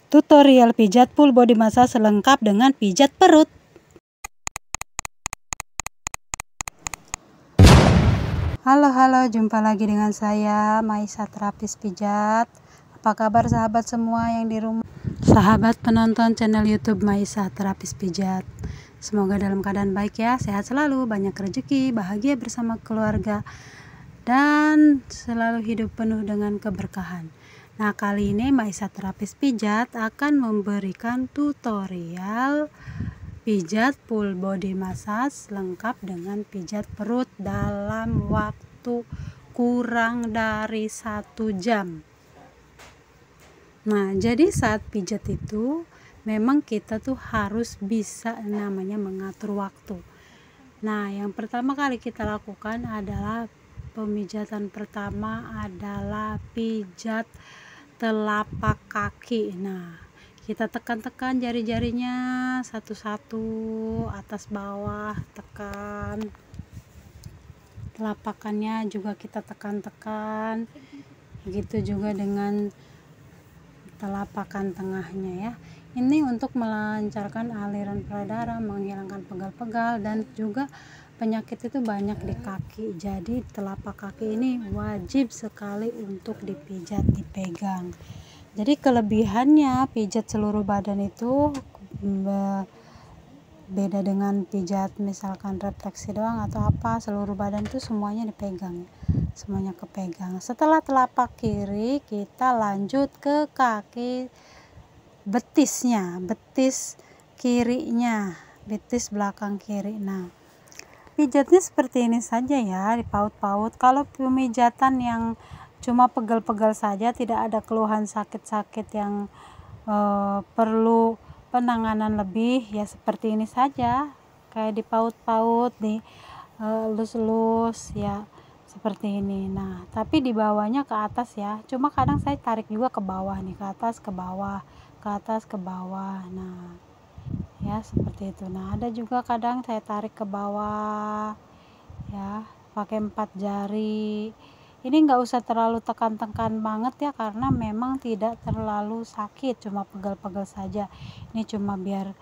Tutorial pijat full body massage lengkap dengan pijat perut. Halo, jumpa lagi dengan saya Maisa Terapis Pijat. Apa kabar sahabat semua yang di rumah? Sahabat penonton channel YouTube Maisa Terapis Pijat. Semoga dalam keadaan baik ya, sehat selalu, banyak rezeki, bahagia bersama keluarga, dan selalu hidup penuh dengan keberkahan. Nah, kali ini Maisa Terapis Pijat akan memberikan tutorial pijat full body massage lengkap dengan pijat perut dalam waktu kurang dari 1 jam. Nah, jadi saat pijat itu memang kita tuh harus bisa namanya mengatur waktu. Nah, yang pertama kali kita lakukan adalah pemijatan pertama adalah pijat telapak kaki. Nah, kita tekan-tekan jari-jarinya satu-satu, atas bawah tekan, telapakannya juga kita tekan-tekan, begitu juga dengan telapakan tengahnya ya. Ini untuk melancarkan aliran darah, menghilangkan pegal-pegal, dan juga penyakit itu banyak di kaki. Jadi telapak kaki ini wajib sekali untuk dipijat, dipegang. Jadi kelebihannya pijat seluruh badan itu beda dengan pijat misalkan refleksi doang atau apa, seluruh badan itu semuanya dipegang, semuanya kepegang. Setelah telapak kiri, kita lanjut ke kaki betisnya, betis kirinya, betis belakang kiri. Nah, pijatnya seperti ini saja ya, dipaut-paut. Kalau pemijatan yang cuma pegal-pegal saja, tidak ada keluhan sakit-sakit yang perlu penanganan lebih, ya seperti ini saja, kayak dipaut-paut, di elus-elus ya, seperti ini. Nah, tapi di bawahnya ke atas ya, cuma kadang saya tarik juga ke bawah nih, ke atas ke bawah, ke atas ke bawah. Nah ya, seperti itu. Nah, ada juga kadang saya tarik ke bawah ya, pakai 4 jari. Ini nggak usah terlalu tekan-tekan banget ya, karena memang tidak terlalu sakit, cuma pegal-pegal saja. Ini cuma biar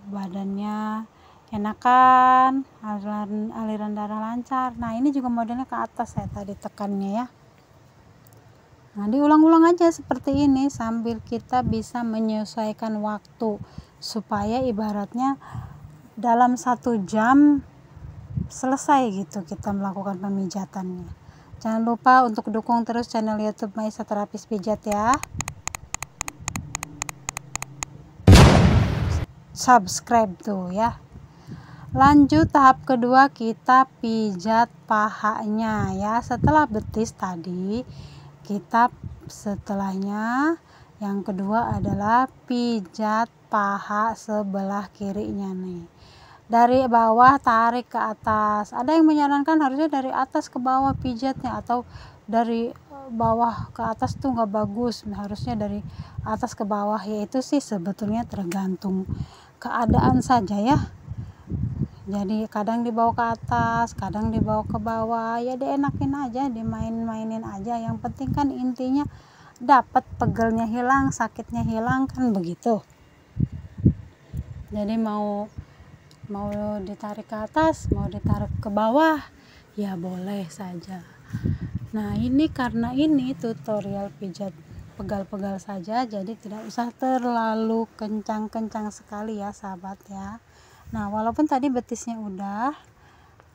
badannya enakan, aliran darah lancar. Nah, ini juga modelnya ke atas saya tadi tekannya ya. Nah, diulang-ulang aja seperti ini sambil kita bisa menyesuaikan waktu, supaya ibaratnya dalam 1 jam selesai gitu kita melakukan pemijatannya. Jangan lupa untuk dukung terus channel YouTube Maisa Terapis Pijat ya. Subscribe tuh ya. Lanjut tahap kedua, kita pijat pahanya ya. Setelah betis tadi, kita setelahnya yang kedua adalah pijat paha sebelah kirinya nih. Dari bawah tarik ke atas. Ada yang menyarankan harusnya dari atas ke bawah pijatnya, atau dari bawah ke atas tuh nggak bagus, harusnya dari atas ke bawah. Ya itu sih sebetulnya tergantung keadaan saja ya. Jadi kadang dibawa ke atas, kadang dibawa ke bawah, ya dienakin aja, dimain-mainin aja. Yang penting kan intinya dapat pegelnya hilang, sakitnya hilang, kan begitu. Jadi mau ditarik ke atas, mau ditarik ke bawah, ya boleh saja. Nah, ini karena ini tutorial pijat pegal-pegal saja, jadi tidak usah terlalu kencang-kencang sekali ya sahabat ya. Nah, walaupun tadi betisnya udah,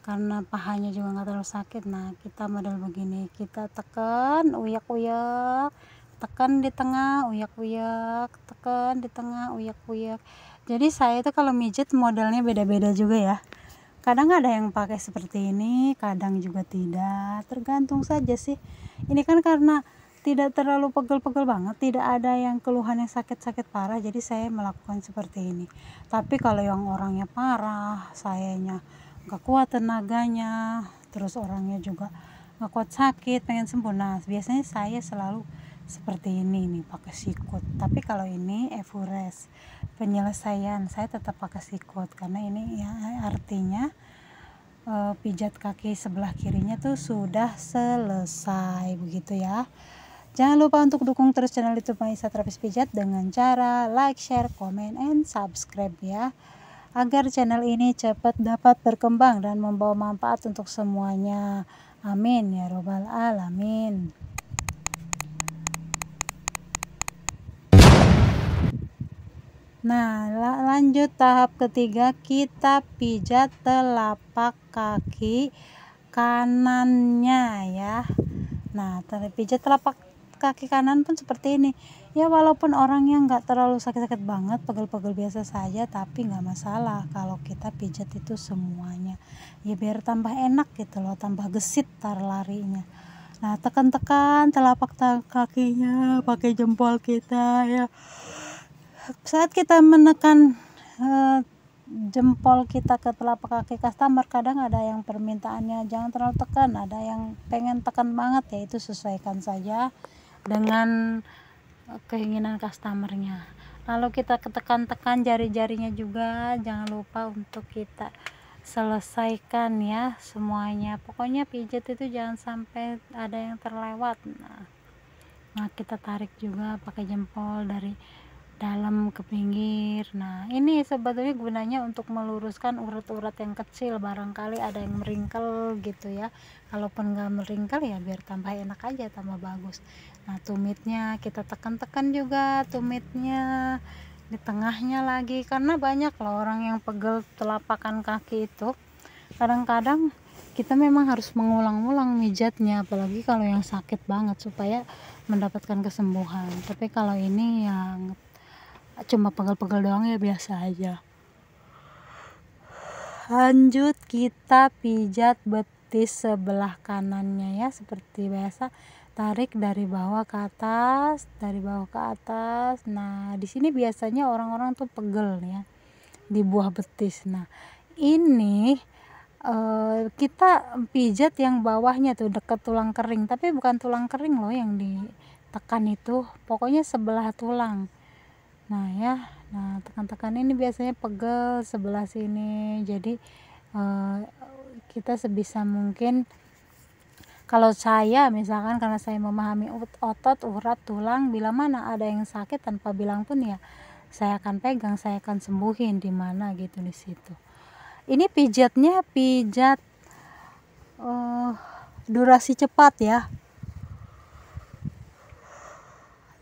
karena pahanya juga nggak terlalu sakit. Nah, kita model begini, kita tekan, uyak-uyak, tekan di tengah, uyak-uyak, tekan di tengah, uyak-uyak. Jadi saya itu kalau mijet modelnya beda-beda juga ya. Kadang ada yang pakai seperti ini, kadang juga tidak, tergantung saja sih. Ini kan karena tidak terlalu pegel-pegel banget, tidak ada yang keluhan yang sakit-sakit parah, jadi saya melakukan seperti ini. Tapi kalau yang orangnya parah, sayanya gak kuat tenaganya, terus orangnya juga gak kuat sakit, pengen sembuh, nah biasanya saya selalu seperti ini nih, pakai sikut. Tapi kalau ini Evures penyelesaian, saya tetap pakai sikut, karena ini ya artinya pijat kaki sebelah kirinya tuh sudah selesai begitu ya. Jangan lupa untuk dukung terus channel YouTube Maisa Terapis Pijat dengan cara like, share, comment, and subscribe ya, agar channel ini cepat dapat berkembang dan membawa manfaat untuk semuanya. Amin ya robbal alamin. Nah, lanjut tahap ketiga, kita pijat telapak kaki kanannya ya. Nah, pijat telapak kaki kanan pun seperti ini ya, walaupun orangnya nggak terlalu sakit-sakit banget, pegel-pegel biasa saja, tapi nggak masalah kalau kita pijat itu semuanya ya, biar tambah enak gitu loh, tambah gesit tar larinya. Nah, tekan-tekan telapak kakinya pakai jempol kita ya. Saat kita menekan jempol kita ke telapak kaki customer, kadang ada yang permintaannya jangan terlalu tekan, ada yang pengen tekan banget ya, itu sesuaikan saja dengan keinginan customernya. Lalu kita tekan-tekan jari-jarinya juga, jangan lupa untuk kita selesaikan ya semuanya. Pokoknya pijat itu jangan sampai ada yang terlewat. Nah, kita tarik juga pakai jempol dari dalam ke pinggir. Nah, ini sebetulnya gunanya untuk meluruskan urat-urat yang kecil, barangkali ada yang meringkel gitu ya. Kalaupun nggak meringkel ya biar tambah enak aja, tambah bagus. Nah, tumitnya kita tekan-tekan juga, tumitnya di tengahnya lagi, karena banyak loh orang yang pegel telapakan kaki itu. Kadang-kadang kita memang harus mengulang-ulang mijatnya, apalagi kalau yang sakit banget, supaya mendapatkan kesembuhan. Tapi kalau ini yang cuma pegel-pegel doang ya biasa aja. Lanjut kita pijat betis sebelah kanannya ya, seperti biasa, tarik dari bawah ke atas, dari bawah ke atas. Nah, di sini biasanya orang-orang tuh pegel ya di buah betis. Nah, ini kita pijat yang bawahnya tuh dekat tulang kering, tapi bukan tulang kering loh yang ditekan itu, pokoknya sebelah tulang. Nah ya, nah tekan-tekan ini biasanya pegel sebelah sini, jadi kita sebisa mungkin, kalau saya misalkan karena saya memahami otot, urat, tulang, bila mana ada yang sakit tanpa bilang pun ya saya akan pegang, saya akan sembuhin di mana gitu di situ. Ini pijatnya pijat durasi cepat ya,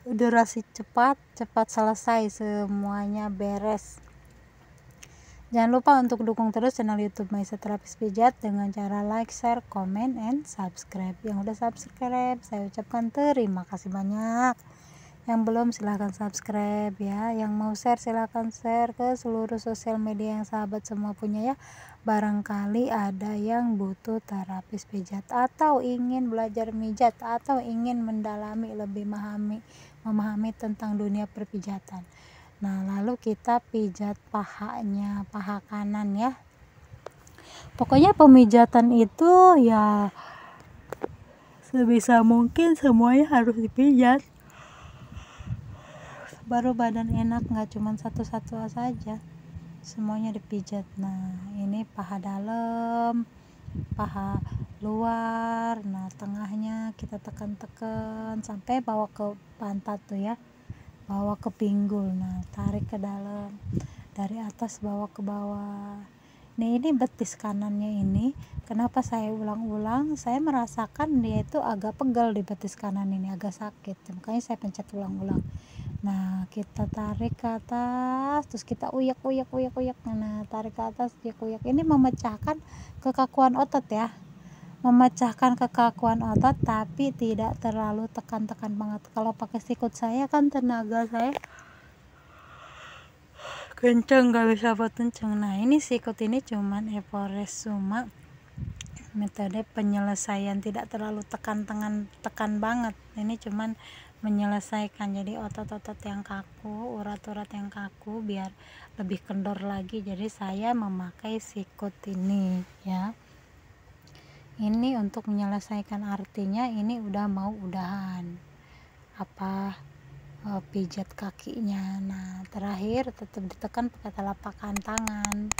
durasi cepat selesai, semuanya beres. Jangan lupa untuk dukung terus channel YouTube Maisa Terapis Pijat dengan cara like, share, comment, and subscribe. Yang udah subscribe saya ucapkan terima kasih banyak. Yang belum silahkan subscribe ya. Yang mau share silahkan share ke seluruh sosial media yang sahabat semua punya ya. Barangkali ada yang butuh terapis pijat, atau ingin belajar mijat, atau ingin mendalami lebih memahami tentang dunia perpijatan. Nah, lalu kita pijat pahanya, paha kanan ya. Pokoknya pemijatan itu ya sebisa mungkin semuanya harus dipijat, baru badan enak, nggak cuma satu-satu saja, semuanya dipijat. Nah, ini paha dalam, paha luar, nah tengahnya kita tekan-tekan sampai bawa ke pantat tuh ya, bawa ke pinggul. Nah, tarik ke dalam, dari atas bawa ke bawah. Nah, ini betis kanannya ini, kenapa saya ulang-ulang, saya merasakan dia itu agak pegel di betis kanan ini, agak sakit, makanya saya pencet ulang-ulang. Nah, kita tarik ke atas, terus kita uyak. Nah, tarik ke atas, uyak. Ini memecahkan kekakuan otot ya, memecahkan kekakuan otot, tapi tidak terlalu tekan-tekan banget. Kalau pakai sikut saya kan tenaga saya kenceng, gak bisa buat kenceng. Nah, ini sikut ini cuman Evores Suma, metode penyelesaian, tidak terlalu tekan banget. Ini cuman menyelesaikan, jadi otot-otot yang kaku, urat-urat yang kaku biar lebih kendor lagi. Jadi saya memakai sikut ini ya. Ini untuk menyelesaikan, artinya ini udah mau udahan pijat kakinya. Nah, terakhir tetap ditekan pakai telapak tangan.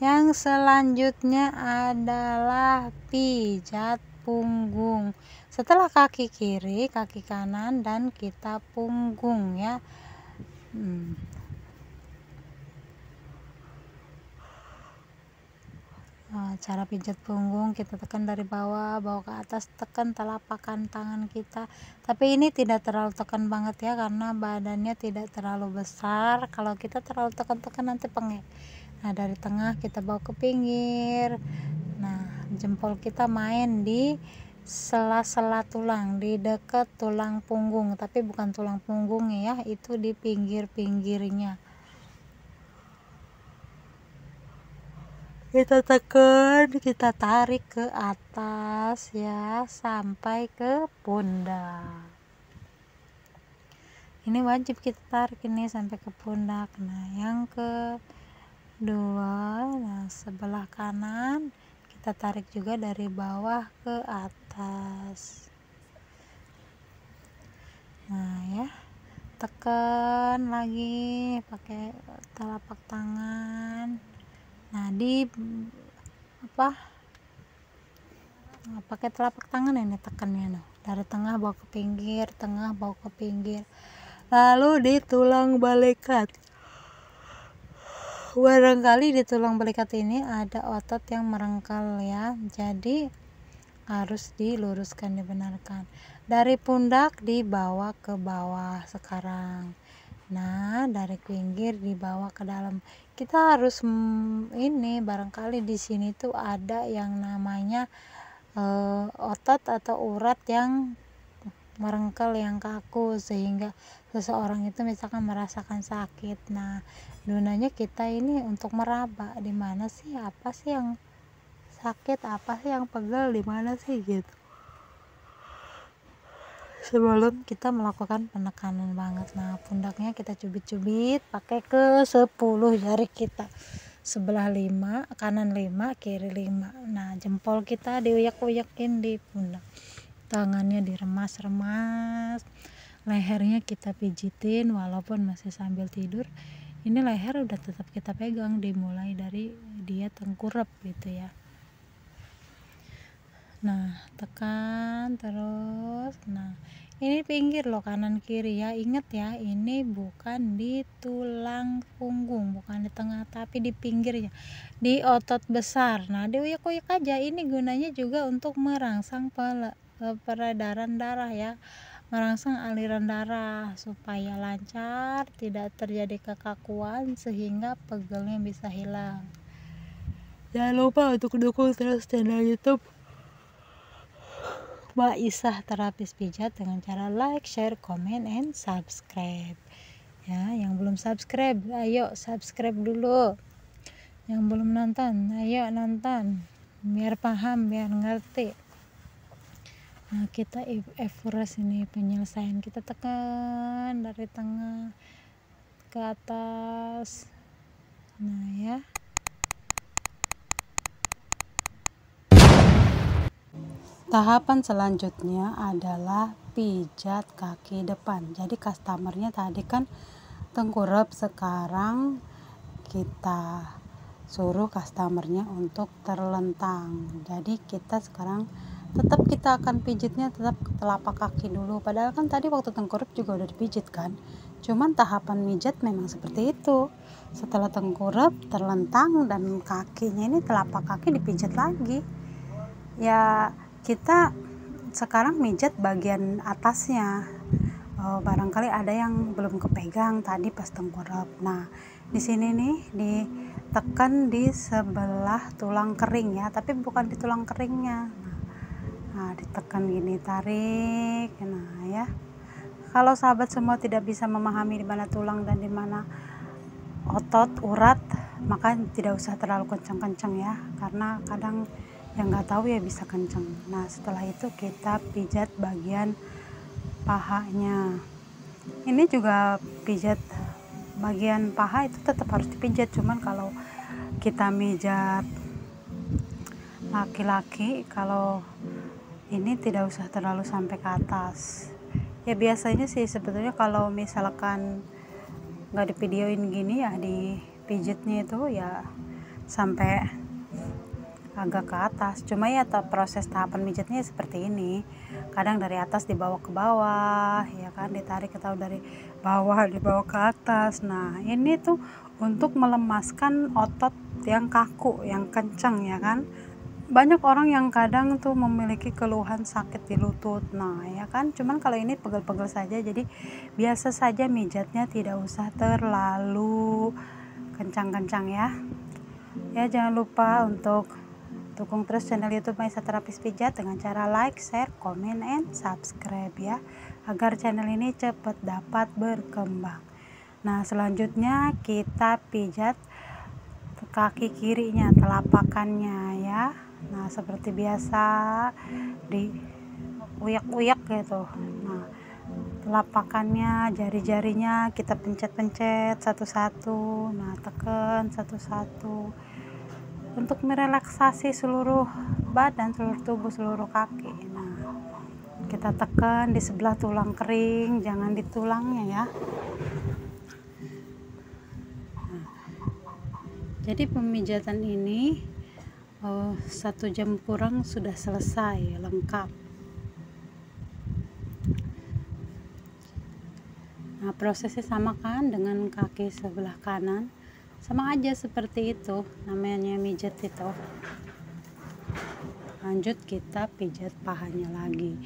Yang selanjutnya adalah pijat punggung. Setelah kaki kiri, kaki kanan, dan kita punggung ya. Cara pijat punggung, kita tekan dari bawah, bawa ke atas, tekan telapakan tangan kita. Tapi ini tidak terlalu tekan banget ya, karena badannya tidak terlalu besar. Kalau kita terlalu tekan-tekan nanti pengek. Nah, dari tengah kita bawa ke pinggir. Nah, jempol kita main di sela-sela tulang, di dekat tulang punggung, tapi bukan tulang punggung ya, itu di pinggir-pinggirnya. Kita tekan, kita tarik ke atas ya, sampai ke pundak. Ini wajib kita tarik ini sampai ke pundak. Nah, yang kedua, nah sebelah kanan kita tarik juga dari bawah ke atas. Nah ya, tekan lagi pakai telapak tangan. Nah, pakai telapak tangan ini tekannya, dari tengah bawa ke pinggir, tengah bawa ke pinggir, lalu di tulang balikat. Barangkali di tulang balikat ini ada otot yang merengkel ya, jadi harus diluruskan, dibenarkan. Dari pundak dibawa ke bawah sekarang. Nah, dari pinggir dibawa ke dalam. Kita harus ini, barangkali di sini tuh ada yang namanya otot atau urat yang merengkel, yang kaku, sehingga seseorang itu misalkan merasakan sakit. Nah, gunanya kita ini untuk meraba di mana sih, apa sih yang sakit, apa sih yang pegel, di mana sih gitu, sebelum kita melakukan penekanan banget. Nah, pundaknya kita cubit-cubit pakai ke 10 jari kita, sebelah 5, kanan 5, kiri 5. Nah, jempol kita diuyak-uyakin di pundak, tangannya diremas-remas, lehernya kita pijitin walaupun masih sambil tidur. Ini leher udah tetap kita pegang, dimulai dari dia tengkurap gitu ya. Nah, tekan terus. Nah, ini pinggir loh, kanan kiri ya, inget ya, ini bukan di tulang punggung, bukan di tengah, tapi di pinggirnya, di otot besar. Nah, diuyak-uyak aja. Ini gunanya juga untuk merangsang peredaran darah ya, merangsang aliran darah supaya lancar, tidak terjadi kekakuan, sehingga pegelnya bisa hilang. Jangan lupa untuk dukung terus channel YouTube Mbak Isah Terapis Pijat dengan cara like, share, comment, and subscribe ya. Yang belum subscribe, ayo subscribe dulu. Yang belum nonton, ayo nonton biar paham, biar ngerti. Nah, kita efforts ini penyelesaian, kita tekan dari tengah ke atas. Nah ya, tahapan selanjutnya adalah pijat kaki depan. Jadi customernya tadi kan tengkurap, sekarang kita suruh customernya untuk terlentang. Jadi kita sekarang tetap kita akan pijitnya tetap ke telapak kaki dulu. Padahal kan tadi waktu tengkurap juga udah dipijit kan. Cuman tahapan mijat memang seperti itu. Setelah tengkurap, terlentang, dan kakinya ini telapak kaki dipijat lagi. Ya, kita sekarang mijat bagian atasnya. Barangkali ada yang belum kepegang tadi pas tengkurap. Nah, di sini nih ditekan di sebelah tulang kering ya, tapi bukan di tulang keringnya. Nah, ditekan gini, tarik. Nah ya, kalau sahabat semua tidak bisa memahami di mana tulang dan di mana otot urat, maka tidak usah terlalu kencang-kencang ya, karena kadang yang nggak tahu ya bisa kencang. Nah, setelah itu kita pijat bagian pahanya. Ini juga pijat bagian paha itu tetap harus dipijat, cuman kalau kita mijat laki-laki, kalau ini tidak usah terlalu sampai ke atas ya. Biasanya sih sebetulnya kalau misalkan nggak divideoin gini ya, di pijitnya itu ya sampai agak ke atas. Cuma ya proses tahapan mijatnya seperti ini, kadang dari atas dibawa ke bawah ya kan, ditarik atau dari bawah dibawa ke atas. Nah ini tuh untuk melemaskan otot yang kaku, yang kencang ya kan. Banyak orang yang kadang tuh memiliki keluhan sakit di lutut, nah ya kan, cuman kalau ini pegel-pegel saja, jadi biasa saja mijatnya, tidak usah terlalu kencang-kencang ya. Ya jangan lupa untuk dukung terus channel YouTube Maisa Terapis Pijat dengan cara like, share, komen, and subscribe ya, agar channel ini cepat dapat berkembang. Nah selanjutnya kita pijat kaki kirinya, telapakannya ya. Nah seperti biasa di uyak-uyak gitu. Nah telapakannya, jari-jarinya kita pencet-pencet satu-satu. Nah tekan satu-satu untuk merelaksasi seluruh badan, seluruh tubuh, seluruh kaki. Nah kita tekan di sebelah tulang kering, jangan di tulangnya ya. Jadi pemijatan ini 1 jam kurang sudah selesai, lengkap. Nah prosesnya sama kan dengan kaki sebelah kanan, sama aja seperti itu, namanya mijat itu. Lanjut kita pijat pahanya lagi.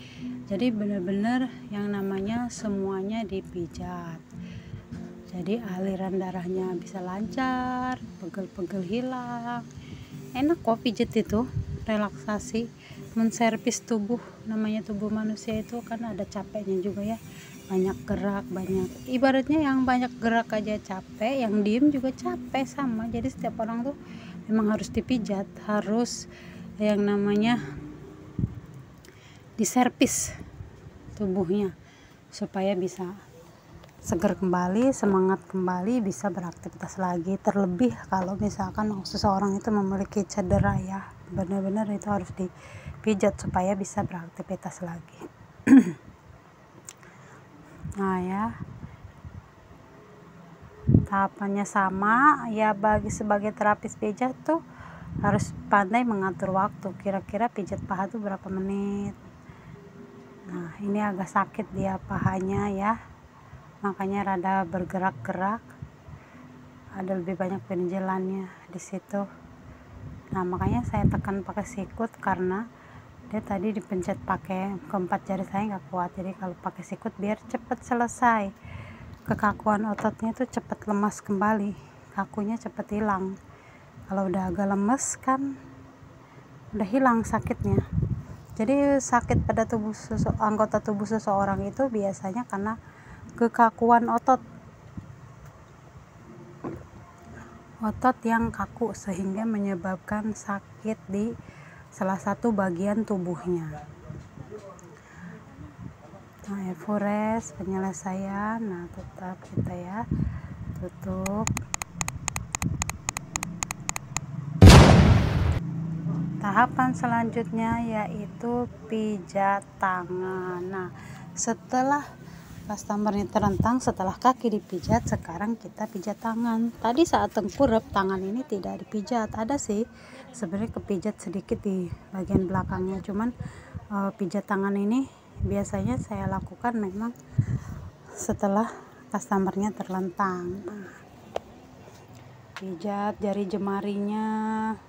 Jadi benar-benar yang namanya semuanya dipijat, jadi aliran darahnya bisa lancar, pegel-pegel hilang. Enak kok pijat itu, relaksasi, menservis tubuh. Namanya tubuh manusia itu kan ada capeknya juga ya, banyak gerak, banyak, ibaratnya yang banyak gerak aja capek, yang diem juga capek sama. Jadi setiap orang tuh memang harus dipijat, harus yang namanya diservis tubuhnya supaya bisa segar kembali, semangat kembali, bisa beraktivitas lagi. Terlebih kalau misalkan seseorang itu memiliki cedera ya, benar-benar itu harus dipijat supaya bisa beraktivitas lagi. Nah ya, tahapannya sama ya, sebagai terapis pijat tuh harus pandai mengatur waktu, kira-kira pijat paha tuh berapa menit. Nah ini agak sakit dia pahanya ya, makanya rada bergerak-gerak, ada lebih banyak benjelannya di situ. Nah makanya saya tekan pakai sikut, karena dia tadi dipencet pakai keempat jari saya nggak kuat, jadi kalau pakai sikut biar cepat selesai, kekakuan ototnya itu cepat lemas kembali, kakunya cepat hilang. Kalau udah agak lemes kan udah hilang sakitnya. Jadi sakit pada anggota tubuh seseorang itu biasanya karena kekakuan otot yang kaku, sehingga menyebabkan sakit di salah satu bagian tubuhnya. Nah Evures penyelesaian. Nah tetap kita ya tutup. Tahapan selanjutnya yaitu pijat tangan. Nah setelah customernya terentang, setelah kaki dipijat, sekarang kita pijat tangan. Tadi saat tengkurap tangan ini tidak dipijat, ada sih sebenarnya kepijat sedikit di bagian belakangnya, cuman pijat tangan ini biasanya saya lakukan memang setelah customernya terlentang. Pijat jari jemarinya,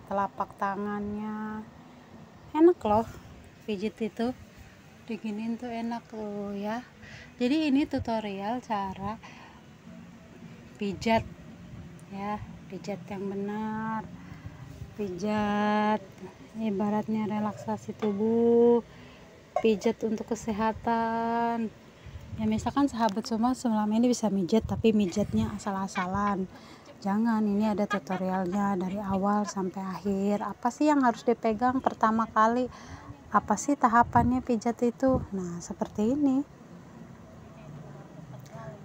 telapak tangannya, enak loh pijit itu, diginin tuh enak loh ya. Jadi ini tutorial cara pijat ya, pijat yang benar, pijat ibaratnya relaksasi tubuh, pijat untuk kesehatan ya. Misalkan sahabat semua selama ini bisa mijat, tapi mijatnya asal-asalan, jangan. Ini ada tutorialnya dari awal sampai akhir, apa sih yang harus dipegang pertama kali, apa sih tahapannya pijat itu. Nah seperti ini,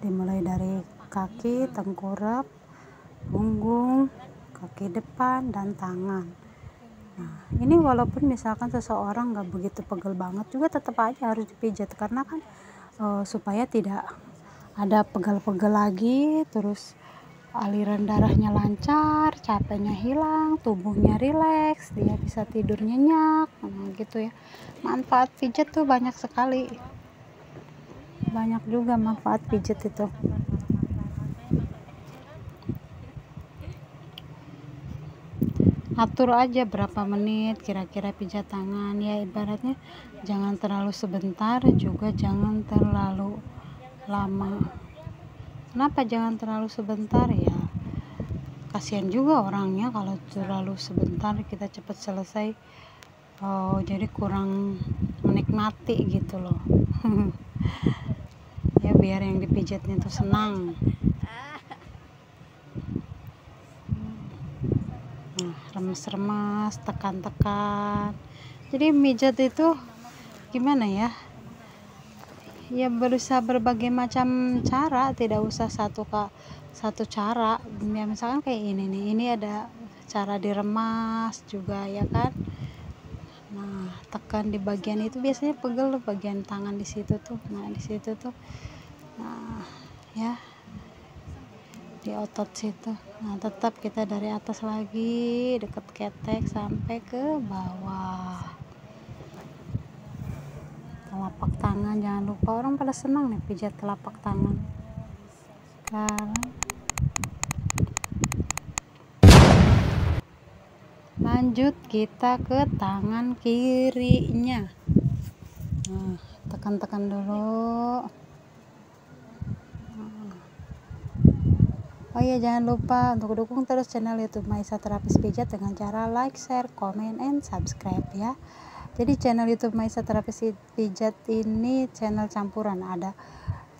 dimulai dari kaki, tengkurap, punggung, kaki depan, dan tangan. Nah ini walaupun misalkan seseorang nggak begitu pegel banget juga, tetap aja harus dipijat, karena kan supaya tidak ada pegel-pegel lagi, terus aliran darahnya lancar, capeknya hilang, tubuhnya rileks, dia bisa tidur nyenyak. Nah, gitu ya. Manfaat pijat tuh banyak sekali. Banyak juga manfaat pijat itu. Atur aja berapa menit kira-kira pijat tangan, ya ibaratnya jangan terlalu sebentar, juga jangan terlalu lama. Kenapa jangan terlalu sebentar? Ya kasihan juga orangnya kalau terlalu sebentar, kita cepat selesai. Jadi kurang menikmati gitu loh. Ya biar yang dipijatnya tuh senang. Nah, remes-remes, tekan-tekan. Jadi mijat itu gimana ya? Ya berusaha berbagai macam cara, tidak usah satu cara. Ya misalkan kayak ini nih, ini ada cara diremas juga ya kan. Nah, tekan di bagian itu, biasanya pegel tuh bagian tangan di situ tuh. Nah, di situ tuh. Nah, ya di otot situ. Nah, tetap kita dari atas lagi, deket ketek sampai ke bawah. Telapak tangan jangan lupa, orang pada senang nih pijat telapak tangan. Sekarang lanjut kita ke tangan kirinya. Nah, tekan-tekan dulu. Oh iya, jangan lupa untuk dukung terus channel YouTube Maisa Terapis Pijat dengan cara like, share, comment, and subscribe ya. Jadi channel YouTube Maisa Terapis Pijat ini channel campuran, ada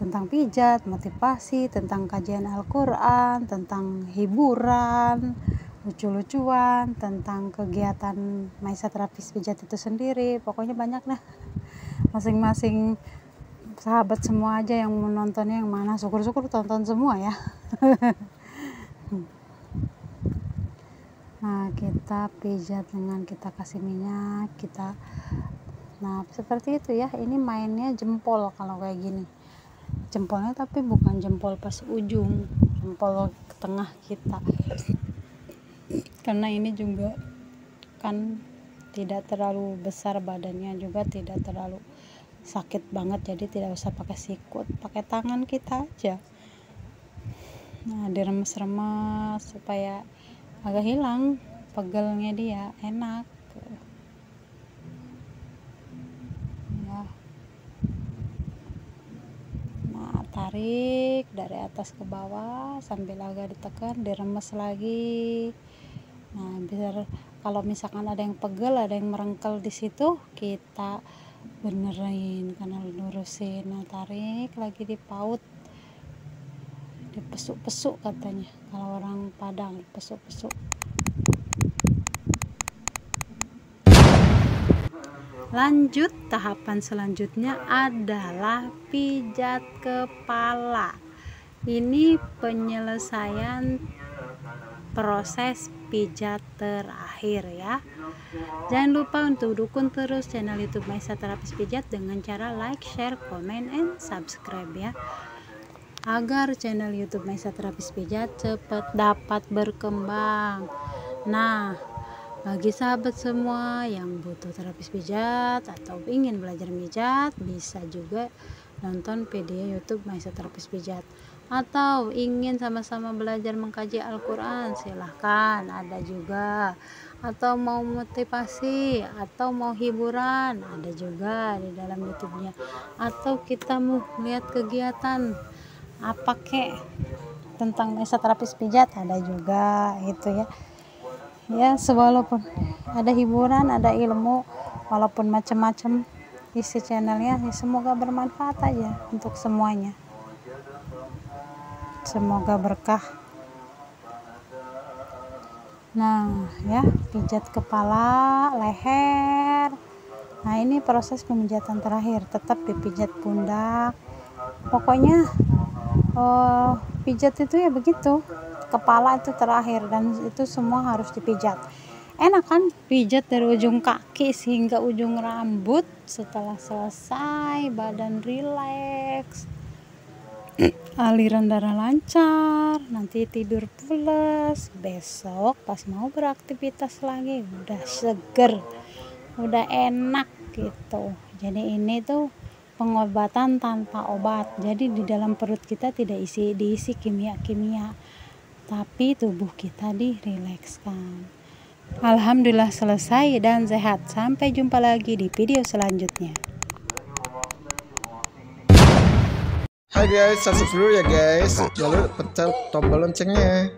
tentang pijat, motivasi, tentang kajian Al-Quran, tentang hiburan, lucu-lucuan, tentang kegiatan Maisa Terapis Pijat itu sendiri. Pokoknya banyak nah, masing-masing sahabat semua aja yang menontonnya yang mana, syukur-syukur tonton semua ya. Nah, kita pijat dengan kita kasih minyak, nah seperti itu ya. Ini mainnya jempol kalau kayak gini, jempolnya tapi bukan jempol pas ujung, jempol ke tengah kita, karena ini juga kan tidak terlalu besar badannya, juga tidak terlalu sakit banget, jadi tidak usah pakai sikut, pakai tangan kita aja. Nah, diremes-remes supaya agak hilang pegelnya, dia enak ya. Nah, tarik dari atas ke bawah sambil agak ditekan, diremes lagi. Nah, biar kalau misalkan ada yang pegel, ada yang merengkel di situ, kita benerin karena lurusin. Nah, tarik lagi, dipaut, dipesuk-pesuk katanya kalau orang Padang, pesuk-pesuk. Lanjut, tahapan selanjutnya adalah pijat kepala. Ini penyelesaian proses pijat terakhir ya. Jangan lupa untuk dukung terus channel YouTube Maisa Terapis Pijat dengan cara like, share, comment, and subscribe ya, agar channel YouTube Maisa Terapis Pijat cepat dapat berkembang. Nah, bagi sahabat semua yang butuh terapis pijat atau ingin belajar pijat, bisa juga nonton video YouTube Maisa Terapis Pijat. Atau ingin sama-sama belajar mengkaji Al-Quran, silahkan, ada juga. Atau mau motivasi atau mau hiburan, ada juga di dalam YouTube-nya. Atau kita mau lihat kegiatan apa kek tentang Maisa Terapis Pijat, ada juga itu ya. Ya, walaupun ada hiburan, ada ilmu, walaupun macam-macam isi channelnya, ya semoga bermanfaat aja untuk semuanya. Semoga berkah. Nah ya, pijat kepala, leher. Nah, ini proses pemijatan terakhir, tetap dipijat pundak. Pokoknya pijat itu ya begitu, kepala itu terakhir, dan itu semua harus dipijat. Enak kan pijat dari ujung kaki hingga ujung rambut. Setelah selesai, badan rileks, aliran darah lancar, nanti tidur pulas, besok pas mau beraktivitas lagi udah seger, udah enak gitu. Jadi ini tuh pengobatan tanpa obat, jadi di dalam perut kita tidak diisi kimia-kimia, tapi tubuh kita dirilekskan. Alhamdulillah selesai dan sehat. Sampai jumpa lagi di video selanjutnya. Hai guys, subscribe dulu ya guys. Jangan lupa pencet tombol loncengnya.